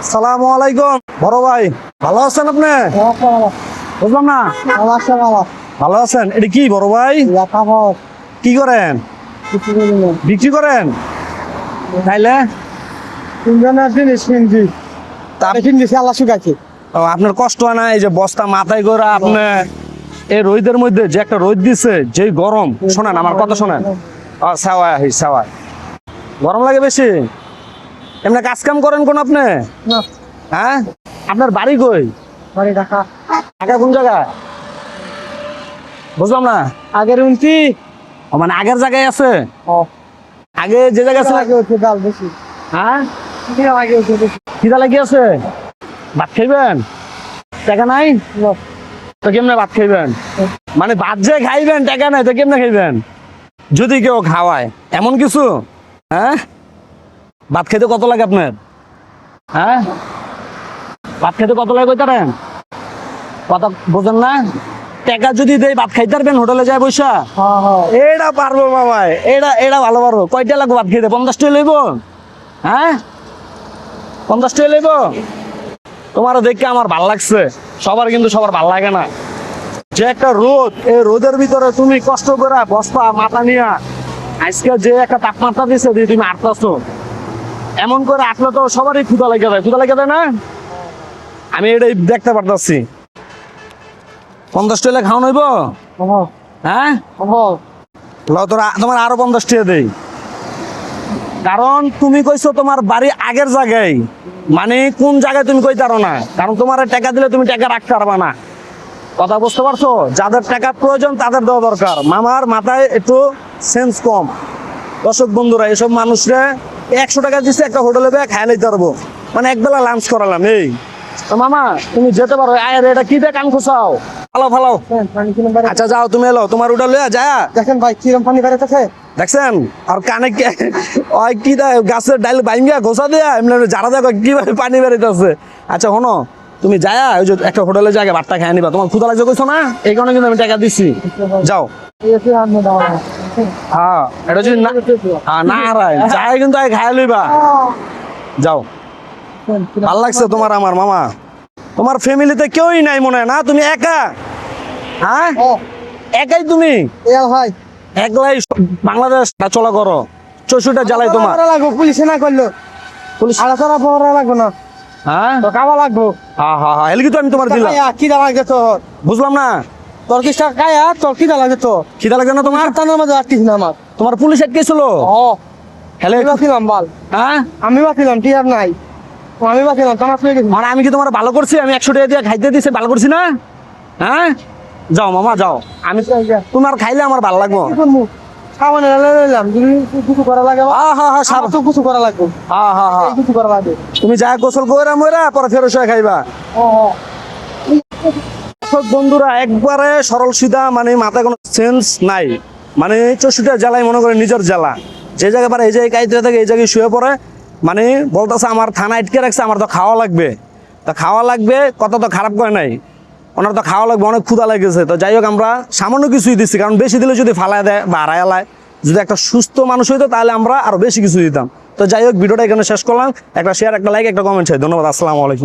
আসসালামু আলাইকুম বড় ভাই, ভালো আছেন আপনি? বুঝলাম না। ভালো আছেন? এটা কি বড় ভাই? কি করেন? বিক্রি করেন? তাইলে আপনার কষ্ট হয় না? এই যে বস্তা মাথায় করে আপনি এই রোদের মধ্যে যে একটা রোদ দিছে, যে গরম, শোনেন আমার কথা শোনেন। গরম লাগে বেশি? এমনি কাজ কাম করেন কোন আপনি? হ্যাঁ, আপনার বাড়ি কই? ঢাকা কোন জায়গায়? বুঝলাম না। আগের উনতি মানে আগের জায়গায় আছে? আগে যে জায়গায় আছে। হ্যাঁ, খিদা লাগি আছে? ভাত খাইবেন? টাকা নাই তো কেমনে ভাত খাইবেন? মানে ভাত যে খাইবেন টাকা নাই তো কেমনে খাইবেন? যদি কেউ খাওয়ায় এমন কিছু? হ্যাঁ, ভাত খেতে কত লাগে আপনার? হ্যাঁ, ভাত খেতে কত লাগে কইতারেন? কথা বোঝেন না? টাকা যদি দেই ভাত খাইতে পারবেন হোটেলে যায় বৈশা? এটা পারবো মামাই, এটা ভালো পারবো। কয়টা লাগবো ভাত খেতে? 50 টাকা লইব? হ্যাঁ, 50 টাকা লইব? তোমার দেখে আমার ভাল লাগছে। সবার কিন্তু সবার ভাল লাগে না। যে একটা রোদ, এই রোদের ভিতরে তুমি কষ্ট করে বস্তা মাথা নিয়ে আজকে যে একটা তাপমাত্রা দিচ্ছে, তুমি আটকাছো, এমন করে আটলে তো সবারই ক্ষুধা লেগে যায়। ক্ষুধা লেগে যায় না? আমি এটাই দেখতে পারতাছি। 50 টাকা খাওয়ান হইব? হ্যাঁ, তোমার আরো 50 টাকা দেই। কারণ তুমি কইছো তোমার বাড়ি আগের জায়গায়, মানে কোন জায়গায় তুমি কইতারো না। কারণ তোমার টাকা দিলে তুমি টাকা রাখতে পারবা না। কথা বুঝতে পারছো? যাদের টাকা প্রয়োজন তাদের দেওয়া দরকার। মামার মাথায় একটু সেন্স কম। দর্শক বন্ধুরা, এসব মানুষরা 100 টাকা দিচ্ছে একটা হোটেলে বেয়ে খাই নিতে পারবো, মানে একবেলা লাঞ্চ করালাম। এই তো মামা, তুমি যেতে পারো। আয় রে, এটা কি দিয়ে কান খোসাও? ফালাও ফালাও। আচ্ছা যাও, তুমি এলো, তোমার ওটা লইয়া যা। দেখেন ভাই কিরম পানি বেড়াইতেছে দেখছেন? আর কানে কি দেয়, গাছের ডাইল বাইঙ্গা ঘোষা দেয়া এমনি যারা দেখো কিভাবে পানি বেরোতেছে। আচ্ছা শোনো, তুমি যায়া ওই যে একটা হোটেলে জায়গায় ভাতটা খাই নিবা। তোমার ক্ষুধা লাগছে কইছো না, এই কারণে কিন্তু আমি টাকা দিচ্ছি। যাও। হ্যাঁ, এটা যদি না হারায় যাই কিন্তু খাই লইবা। যাও। ভাল লাগছে তোমার আমার মামা। তোমার ফ্যামিলিতে কেউই নাই মনে হয় না? তুমি একা? হ্যাঁ, একাই তুমি? ভাই একলাই বাংলাদেশ চলা করো? 64টা জেলায় তোমার পুলিশে না করলো, পুলিশ আলোচনা পড়া লাগবো না। হ্যাঁ, তো কাবা লাগবো। হ্যাঁ হ্যাঁ হ্যাঁ, এলিগি তো আমি তোমার দিলাম। কি দা লাগছে তোর? বুঝলাম না। তোর কি কায়া তোর কি দা লাগছে? তো খিদা লাগে না তোমার? তার মধ্যে আটকিস না আমার। তোমার পুলিশ আটকেছিল? আমি বাছিলাম বল। হ্যাঁ, আমি বাছিলাম, ঠিক আর নাই। আমি বাছিলাম তোমার পেয়ে গেছি। মানে আমি কি তোমার ভালো করছি? আমি 100 টাকা দিয়ে খাইতে দিছি, ভালো করছি না? হ্যাঁ, যাও মামা যাও। আমি তোমার খাইলে আমার ভালো লাগবো। সাবানে লাইলাম যদি কিছু করা লাগে। হ্যাঁ হ্যাঁ হ্যাঁ, সাবান তো কিছু করা লাগবে। হ্যাঁ হ্যাঁ হ্যাঁ, কিছু করা লাগবে। তুমি যা গোসল কইরা মইরা পরে ফেরত এসে খাইবা। বন্ধুরা একবারে সরল সিধা, মানে মাথায় কোনো সেন্স নাই। মানে 64টা জেলায় মনে করে নিজের জেলা, যে জায়গায় পারে এই জায়গায় কাইতে থাকে, এই জায়গায় শুয়ে পড়ে। মানে বলতেছে আমার থানা আটকে রাখছে, আমার তো খাওয়া লাগবে। তা খাওয়া লাগবে কথা তো খারাপ করে নাই, ওনার তো খাওয়া লাগবে, অনেক ক্ষুধা লেগেছে। তো যাই হোক, আমরা সামান্য কিছুই দিচ্ছি, কারণ বেশি দিলে যদি ফালায় দেয় বা হারায়, যদি একটা সুস্থ মানুষ হইতো তাহলে আমরা আরো বেশি কিছু দিতাম। তো যাই হোক, ভিডিওটা এখানে শেষ করলাম। একটা শেয়ার, একটা লাইক, একটা কমেন্ট চাই। ধন্যবাদ। আসসালামু আলাইকুম।